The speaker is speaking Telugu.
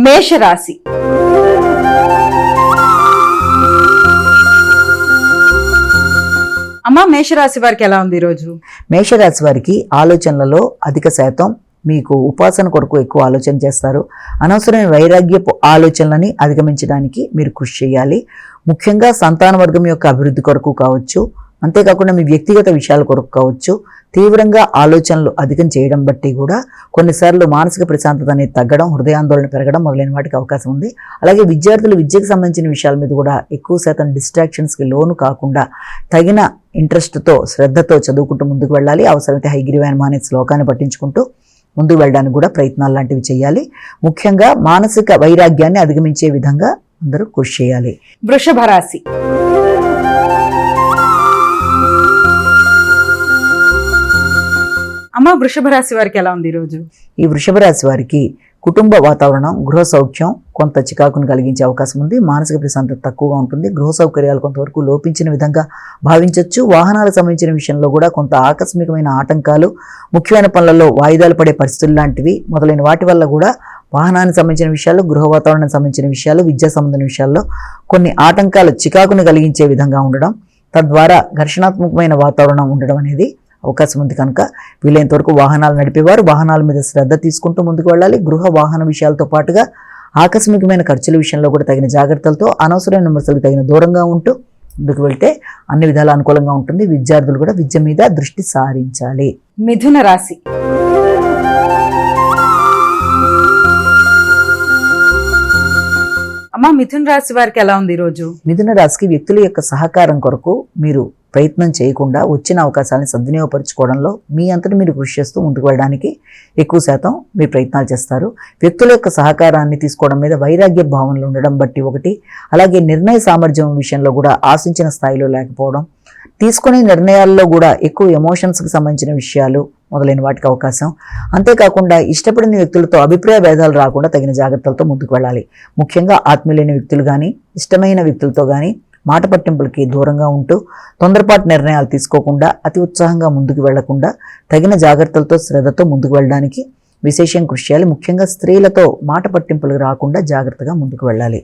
మేషరాశి. అమ్మ, మేషరాశి వారికి ఎలా ఉంది ఈరోజు? మేషరాశి వారికి ఆలోచనలలో అధిక శాతం మీకు ఉపాసన కొరకు ఎక్కువ ఆలోచన చేస్తారు. అనవసరమైన వైరాగ్యపు ఆలోచనలని అధిగమించడానికి మీరు కృషి చేయాలి. ముఖ్యంగా సంతాన వర్గం యొక్క అభివృద్ధి కొరకు కావచ్చు, అంతేకాకుండా మీ వ్యక్తిగత విషయాల కొరకు కావచ్చు, తీవ్రంగా ఆలోచనలు అధికం చేయడం బట్టి కూడా కొన్నిసార్లు మానసిక ప్రశాంతత అనేది తగ్గడం, హృదయాందోళన పెరగడం మొదలైన వాటికి అవకాశం ఉంది. అలాగే విద్యార్థులు విద్యకు సంబంధించిన విషయాల మీద కూడా ఎక్కువ శాతం డిస్ట్రాక్షన్స్కి లోను కాకుండా తగిన ఇంట్రెస్ట్తో శ్రద్ధతో చదువుకుంటూ ముందుకు వెళ్ళాలి. అవసరమైతే హైగ్రీవాయనమా అనే శ్లోకాన్ని పట్టించుకుంటూ ముందుకు వెళ్ళడానికి కూడా ప్రయత్నాలు లాంటివి చేయాలి. ముఖ్యంగా మానసిక వైరాగ్యాన్ని అధిగమించే విధంగా అందరూ కృషి చేయాలి. వృషభ రాశి. అమ్మ, వృషభ రాశి వారికి ఎలా ఉంది ఈరోజు? ఈ వృషభ రాశి వారికి కుటుంబ వాతావరణం, గృహ సౌఖ్యం కొంత చికాకును కలిగించే అవకాశం ఉంది. మానసిక ప్రశాంతత తక్కువగా ఉంటుంది. గృహ సౌకర్యాలు కొంతవరకు లోపించిన విధంగా భావించవచ్చు. వాహనాలకు సంబంధించిన విషయంలో కూడా కొంత ఆకస్మికమైన ఆటంకాలు, ముఖ్యమైన పనులలో వాయిదాలు పడే పరిస్థితులు లాంటివి మొదలైన వాటి వల్ల కూడా వాహనానికి సంబంధించిన విషయాలు, గృహ వాతావరణానికి సంబంధించిన విషయాలు, విద్యా సంబంధించిన విషయాల్లో కొన్ని ఆటంకాలు చికాకును కలిగించే విధంగా ఉండడం, తద్వారా ఘర్షణాత్మకమైన వాతావరణం ఉండడం అనేది అవకాశం ఉంది. కనుక వీలైనంత వరకు వాహనాలు నడిపేవారు వాహనాల మీద శ్రద్ధ తీసుకుంటూ ముందుకు వెళ్ళాలి. గృహ వాహన విషయాలతో పాటుగా ఆకస్మికమైన ఖర్చుల విషయంలో కూడా తగిన జాగ్రత్తలతో, అనవసరమైన విమర్శలకు తగిన దూరంగా ఉంటూ ముందుకు వెళ్తే అన్ని విధాలు అనుకూలంగా ఉంటుంది. విద్యార్థులు కూడా విద్య మీద దృష్టి సారించాలి. మిథున రాశి. అమ్మ, మిథున రాశి వారికి ఎలా ఉంది ఈరోజు? మిథున రాశికి వ్యక్తుల యొక్క సహకారం కొరకు మీరు ప్రయత్నం చేయకుండా వచ్చిన అవకాశాలను సద్వినియోగపరచుకోవడంలో మీ అంతటి మీరు కృషి చేస్తూ ముందుకు వెళ్ళడానికి ఎక్కువ శాతం మీరు ప్రయత్నాలు చేస్తారు. వ్యక్తుల యొక్క సహకారాన్ని తీసుకోవడం మీద వైరాగ్య భావనలు ఉండడం బట్టి ఒకటి, అలాగే నిర్ణయ సామర్థ్యం విషయంలో కూడా ఆశించిన స్థాయిలో లేకపోవడం, తీసుకునే నిర్ణయాల్లో కూడా ఎక్కువ ఎమోషన్స్కి సంబంధించిన విషయాలు మొదలైన వాటికి అవకాశం. అంతేకాకుండా ఇష్టపడిన వ్యక్తులతో అభిప్రాయ భేదాలు రాకుండా తగిన జాగ్రత్తలతో ముందుకు వెళ్ళాలి. ముఖ్యంగా ఆత్మీయులైన వ్యక్తులు కానీ, ఇష్టమైన వ్యక్తులతో కానీ మాట పట్టింపులకి దూరంగా ఉంటూ తొందరపాటు నిర్ణయాలు తీసుకోకుండా, అతి ఉత్సాహంగా ముందుకు వెళ్లకుండా తగిన జాగ్రత్తలతో శ్రద్ధతో ముందుకు వెళ్ళడానికి విశేషం కృషి చేయాలి. ముఖ్యంగా స్త్రీలతో మాట పట్టింపులు రాకుండా జాగ్రత్తగా ముందుకు వెళ్ళాలి.